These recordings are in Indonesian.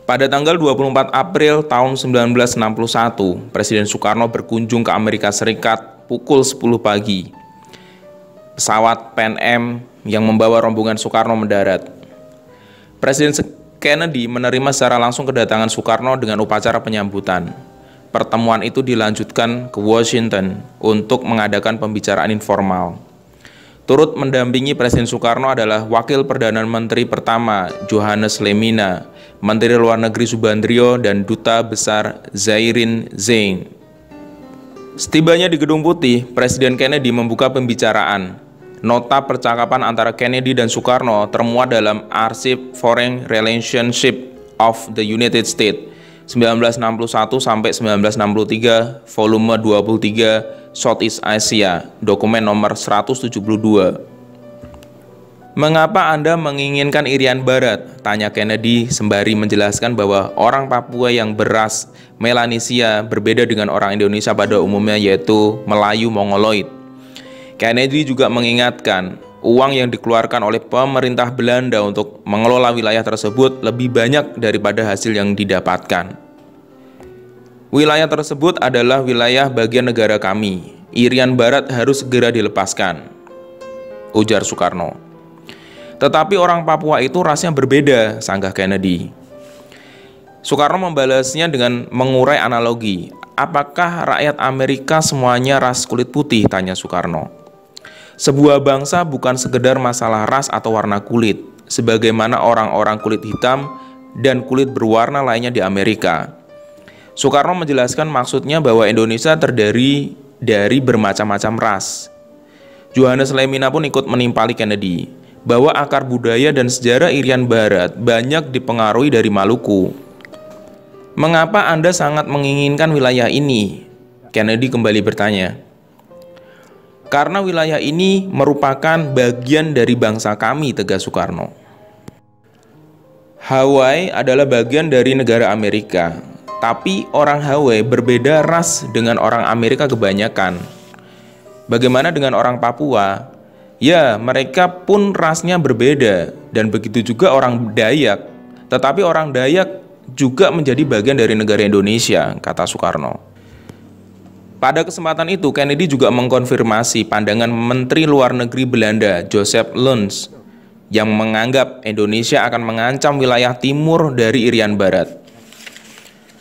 Pada tanggal 24 April tahun 1961, Presiden Soekarno berkunjung ke Amerika Serikat pukul 10 pagi. Pesawat Pan Am yang membawa rombongan Soekarno mendarat. Presiden Kennedy menerima secara langsung kedatangan Soekarno dengan upacara penyambutan. Pertemuan itu dilanjutkan ke Washington untuk mengadakan pembicaraan informal. Turut mendampingi Presiden Soekarno adalah Wakil Perdana Menteri pertama Johannes Lemina, Menteri Luar Negeri Subandrio, dan Duta Besar Zairin Zein. Setibanya di Gedung Putih, Presiden Kennedy membuka pembicaraan. Nota percakapan antara Kennedy dan Soekarno termuat dalam Arsip Foreign Relationship of the United States 1961 sampai 1963, volume 23, Southeast Asia, dokumen nomor 172. Mengapa Anda menginginkan Irian Barat? Tanya Kennedy sembari menjelaskan bahwa orang Papua yang beras Melanesia berbeda dengan orang Indonesia pada umumnya, yaitu Melayu Mongoloid. Kennedy juga mengingatkan, uang yang dikeluarkan oleh pemerintah Belanda untuk mengelola wilayah tersebut lebih banyak daripada hasil yang didapatkan. Wilayah tersebut adalah wilayah bagian negara kami. Irian Barat harus segera dilepaskan, ujar Soekarno. Tetapi orang Papua itu rasnya berbeda, sanggah Kennedy. Soekarno membalasnya dengan mengurai analogi. Apakah rakyat Amerika semuanya ras kulit putih? Tanya Soekarno. Sebuah bangsa bukan sekedar masalah ras atau warna kulit, sebagaimana orang-orang kulit hitam dan kulit berwarna lainnya di Amerika. Soekarno menjelaskan maksudnya bahwa Indonesia terdiri dari bermacam-macam ras. Johannes Lemina pun ikut menimpali Kennedy bahwa akar budaya dan sejarah Irian Barat banyak dipengaruhi dari Maluku. Mengapa Anda sangat menginginkan wilayah ini? Kennedy kembali bertanya. Karena wilayah ini merupakan bagian dari bangsa kami, tegas Soekarno. Hawaii adalah bagian dari negara Amerika, tapi orang Hawaii berbeda ras dengan orang Amerika kebanyakan. Bagaimana dengan orang Papua? Ya, mereka pun rasnya berbeda, dan begitu juga orang Dayak. Tetapi orang Dayak juga menjadi bagian dari negara Indonesia, kata Soekarno. Pada kesempatan itu, Kennedy juga mengkonfirmasi pandangan Menteri Luar Negeri Belanda, Joseph Luns, yang menganggap Indonesia akan mengancam wilayah timur dari Irian Barat.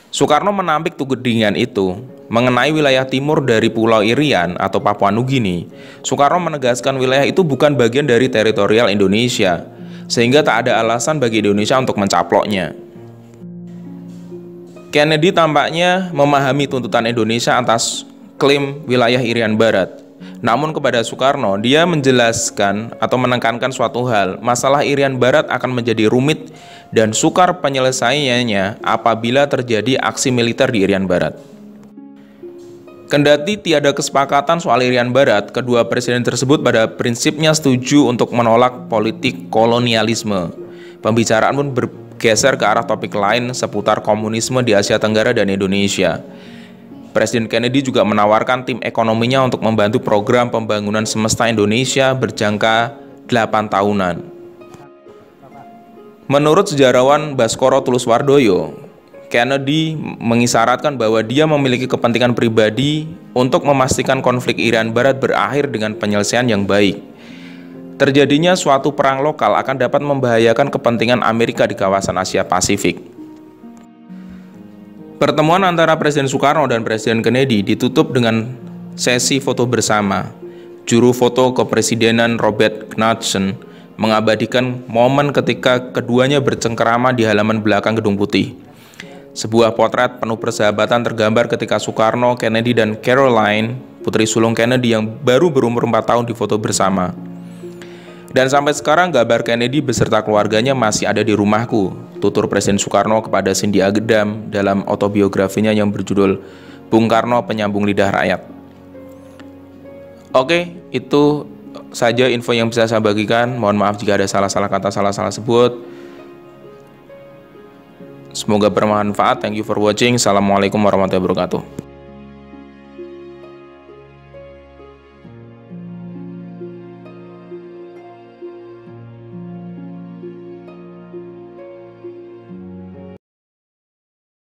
Soekarno menampik tudingan itu. Mengenai wilayah timur dari Pulau Irian atau Papua Nugini, Soekarno menegaskan wilayah itu bukan bagian dari teritorial Indonesia, sehingga tak ada alasan bagi Indonesia untuk mencaploknya. Kennedy tampaknya memahami tuntutan Indonesia atas klaim wilayah Irian Barat. Namun kepada Soekarno, dia menjelaskan atau menekankan suatu hal, masalah Irian Barat akan menjadi rumit dan sukar penyelesaiannya apabila terjadi aksi militer di Irian Barat. Kendati tiada kesepakatan soal Irian Barat, kedua presiden tersebut pada prinsipnya setuju untuk menolak politik kolonialisme. Pembicaraan pun bergeser ke arah topik lain seputar komunisme di Asia Tenggara dan Indonesia. Presiden Kennedy juga menawarkan tim ekonominya untuk membantu program pembangunan semesta Indonesia berjangka 8 tahunan. Menurut sejarawan Baskoro Tuluswardoyo, Kennedy mengisyaratkan bahwa dia memiliki kepentingan pribadi untuk memastikan konflik Irian Barat berakhir dengan penyelesaian yang baik. Terjadinya suatu perang lokal akan dapat membahayakan kepentingan Amerika di kawasan Asia Pasifik. Pertemuan antara Presiden Soekarno dan Presiden Kennedy ditutup dengan sesi foto bersama. Juru foto Kepresidenan Robert Knudsen mengabadikan momen ketika keduanya bercengkerama di halaman belakang Gedung Putih. Sebuah potret penuh persahabatan tergambar ketika Soekarno, Kennedy, dan Caroline, putri sulung Kennedy yang baru berumur 4 tahun difoto bersama. Dan sampai sekarang gambar Kennedy beserta keluarganya masih ada di rumahku, tutur Presiden Soekarno kepada Cindy Agedam dalam autobiografinya yang berjudul Bung Karno Penyambung Lidah Rakyat. Oke, itu saja info yang bisa saya bagikan. Mohon maaf jika ada salah-salah kata, salah-salah sebut. Semoga bermanfaat. Thank you for watching. Assalamualaikum warahmatullahi wabarakatuh.